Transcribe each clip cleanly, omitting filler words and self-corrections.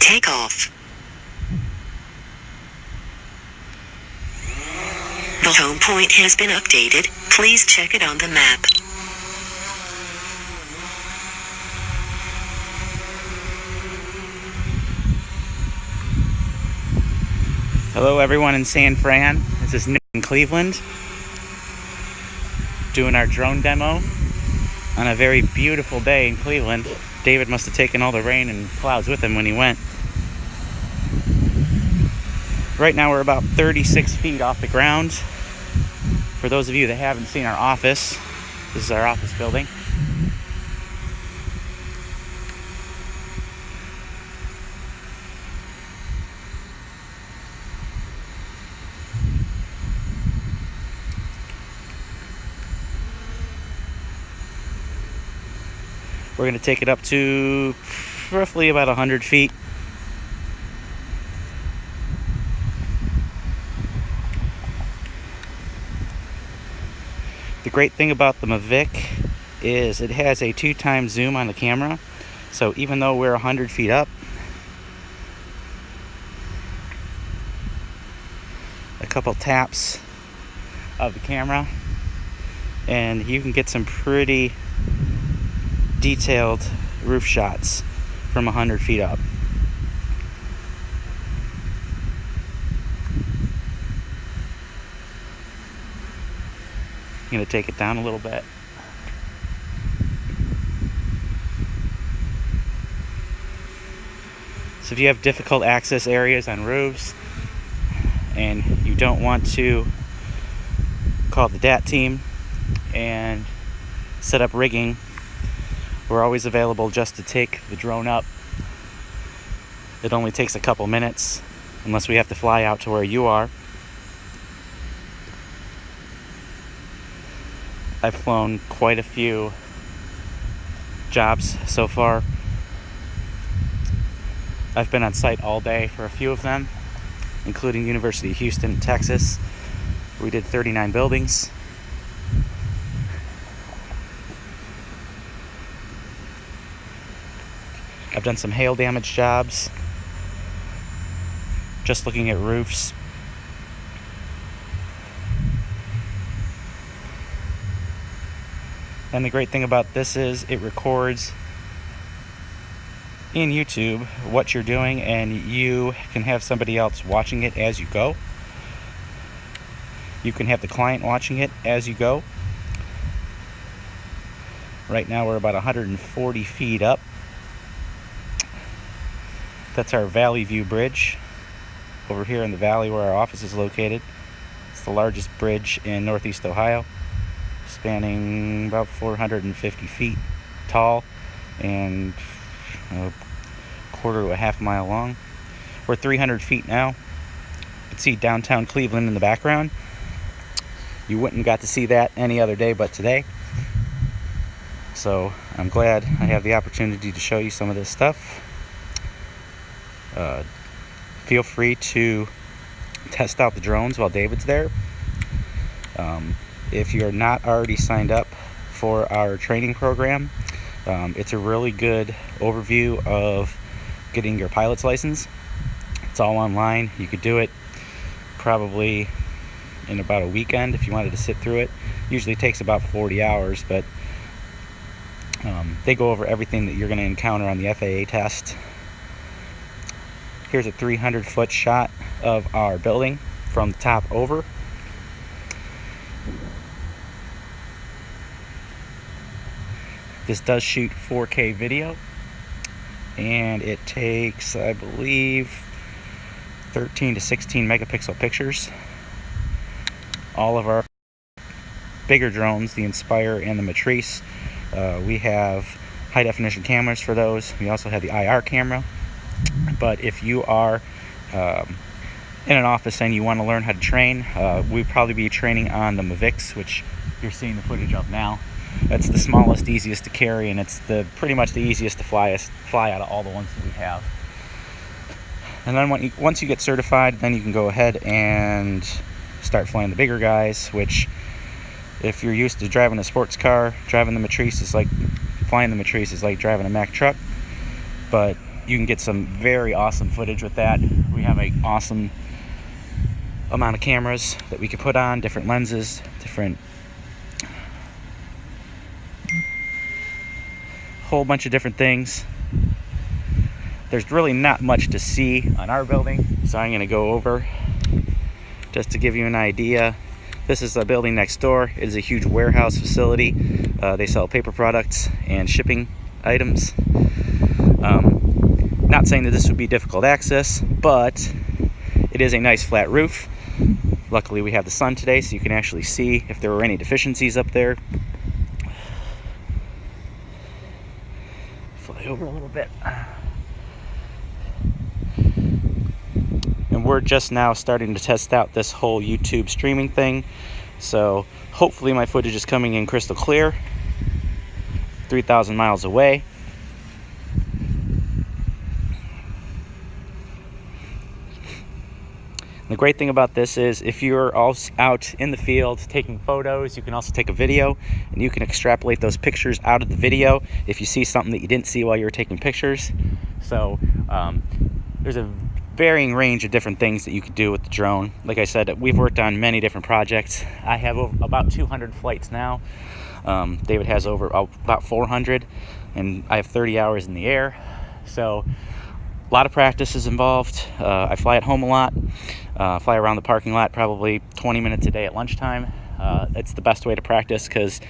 Take off. The home point has been updated. Please check it on the map. Hello everyone in San Fran. This is Nick in Cleveland, doing our drone demo on a very beautiful day in Cleveland. David must have taken all the rain and clouds with him when he went. Right now we're about 36 feet off the ground. For those of you that haven't seen our office, this is our office building. We're going to take it up to roughly about 100 feet. The great thing about the Mavic is it has a 2x zoom on the camera. So even though we're 100 feet up, a couple taps of the camera, and you can get some pretty detailed roof shots from 100 feet up. I'm going to take it down a little bit. So if you have difficult access areas on roofs and you don't want to call the DAT team and set up rigging, we're always available just to take the drone up. It only takes a couple minutes, unless we have to fly out to where you are. I've flown quite a few jobs so far. I've been on site all day for a few of them, including University of Houston, Texas. We did 39 buildings. I've done some hail damage jobs, just looking at roofs. And the great thing about this is it records in YouTube what you're doing, and you can have somebody else watching it as you go. You can have the client watching it as you go. Right now we're about 140 feet up. That's our Valley View Bridge over here in the valley where our office is located. It's the largest bridge in Northeast Ohio, spanning about 450 feet tall and a quarter to a half mile long. We're 300 feet now. You can see downtown Cleveland in the background. You wouldn't have got to see that any other day but today. So I'm glad I have the opportunity to show you some of this stuff. Feel free to test out the drones while David's there. If you're not already signed up for our training program, it's a really good overview of getting your pilot's license. It's all online. You could do it probably in about a weekend if you wanted to sit through it. Usually takes about 40 hours, but they go over everything that you're going to encounter on the FAA test. Here's a 300-foot shot of our building from the top over. This does shoot 4K video, and it takes, I believe, 13 to 16 megapixel pictures. All of our bigger drones, the Inspire and the Matrice, we have high definition cameras for those. We also have the IR camera. But if you are in an office and you want to learn how to train, we'd probably be training on the Mavics, which you're seeing the footage of now. That's the smallest, easiest to carry, and it's pretty much the easiest to fly out of all the ones that we have. And then once you get certified, then you can go ahead and start flying the bigger guys, which if you're used to driving a sports car, driving the Matrice is like flying the Matrice is like driving a Mack truck. But you can get some very awesome footage with that. We have an awesome amount of cameras that we could put on, different lenses, different whole bunch of different things. There's really not much to see on our building, so I'm going to go over just to give you an idea. This is the building next door. It is a huge warehouse facility. They sell paper products and shipping items. Not saying that this would be difficult access, but it is a nice flat roof. Luckily we have the sun today, so you can actually see if there were any deficiencies up there. Fly over a little bit. And we're just now starting to test out this whole YouTube streaming thing. So hopefully my footage is coming in crystal clear, 3,000 miles away. The great thing about this is if you're all out in the field taking photos, you can also take a video and you can extrapolate those pictures out of the video if you see something that you didn't see while you were taking pictures. So there's a varying range of different things that you could do with the drone. Like I said, we've worked on many different projects. I have about 200 flights now. David has over about 400, and I have 30 hours in the air. So a lot of practice is involved. I fly at home a lot. Fly around the parking lot probably 20 minutes a day at lunchtime. It's the best way to practice because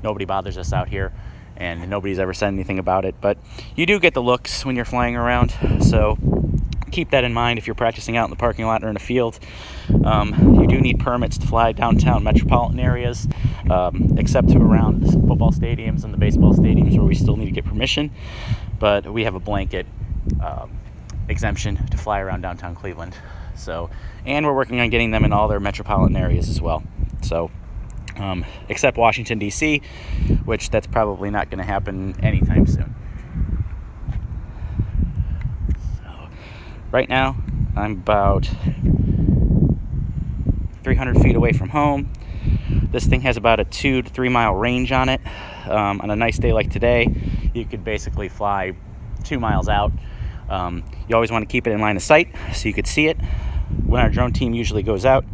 nobody bothers us out here and nobody's ever said anything about it. But you do get the looks when you're flying around, so keep that in mind if you're practicing out in the parking lot or in a field. You do need permits to fly downtown metropolitan areas, except around the football stadiums and the baseball stadiums where we still need to get permission. But we have a blanket exemption to fly around downtown Cleveland. So, and we're working on getting them in all their metropolitan areas as well. So, except Washington, D.C., which that's probably not going to happen anytime soon. So, right now, I'm about 300 feet away from home. This thing has about a 2 to 3 mile range on it. On a nice day like today, you could basically fly 2 miles out. You always want to keep it in line of sight so you could see it. When our drone team usually goes out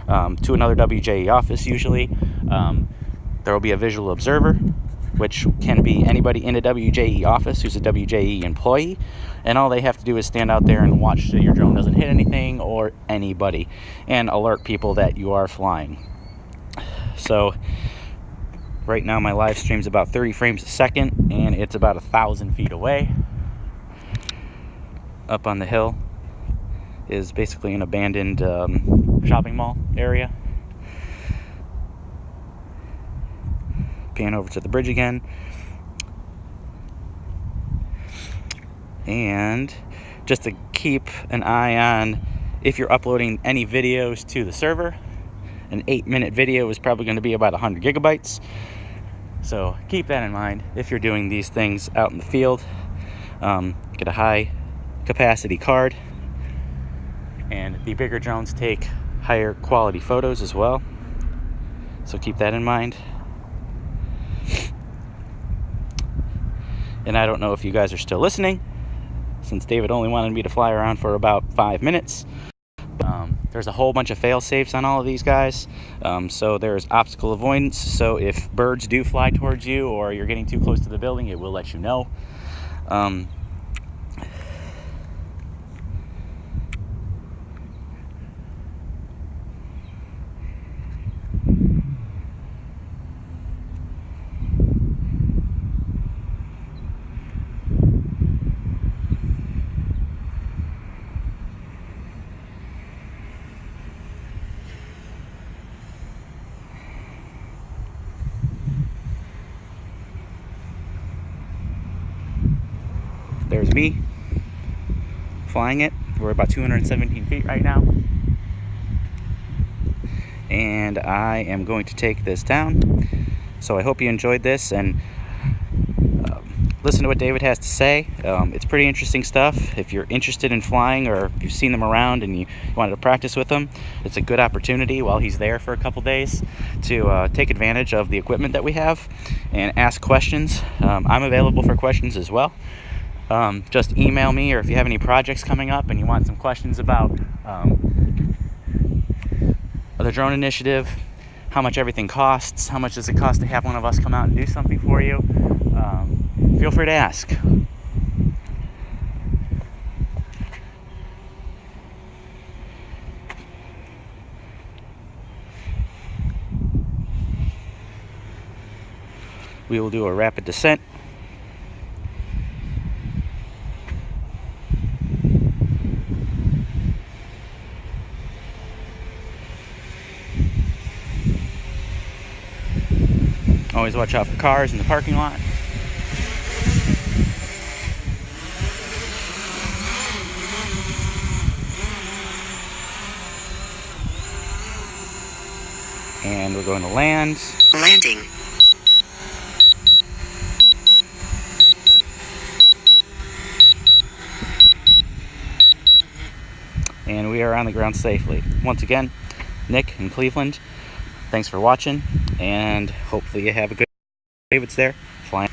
to another WJE office, usually there will be a visual observer, which can be anybody in a WJE office who's a WJE employee, and all they have to do is stand out there and watch that your drone doesn't hit anything or anybody, and alert people that you are flying. So right now my live stream's about 30 frames a second, and it's about 1,000 feet away. Up on the hill is basically an abandoned shopping mall area. Pan over to the bridge again. And just to keep an eye on if you're uploading any videos to the server, an 8-minute video is probably going to be about 100 gigabytes. So keep that in mind if you're doing these things out in the field. Get a high capacity card, and the bigger drones take higher quality photos as well, so keep that in mind. And I don't know if you guys are still listening, since David only wanted me to fly around for about 5 minutes. There's a whole bunch of fail safes on all of these guys. So there's obstacle avoidance, so if birds do fly towards you or you're getting too close to the building, it will let you know. There's me flying it. We're about 217 feet right now. And I am going to take this down. So I hope you enjoyed this and listen to what David has to say. It's pretty interesting stuff. If you're interested in flying or if you've seen them around and you wanted to practice with them, it's a good opportunity while he's there for a couple days to take advantage of the equipment that we have and ask questions. I'm available for questions as well. just email me, or if you have any projects coming up and you want some questions about the drone initiative, how much everything costs, how much does it cost to have one of us come out and do something for you, feel free to ask. We will do a rapid descent. Always watch out for cars in the parking lot. And we're going to land. Landing. And we are on the ground safely. Once again, Nick in Cleveland, thanks for watching, and hopefully you have a good day. David's there, flying.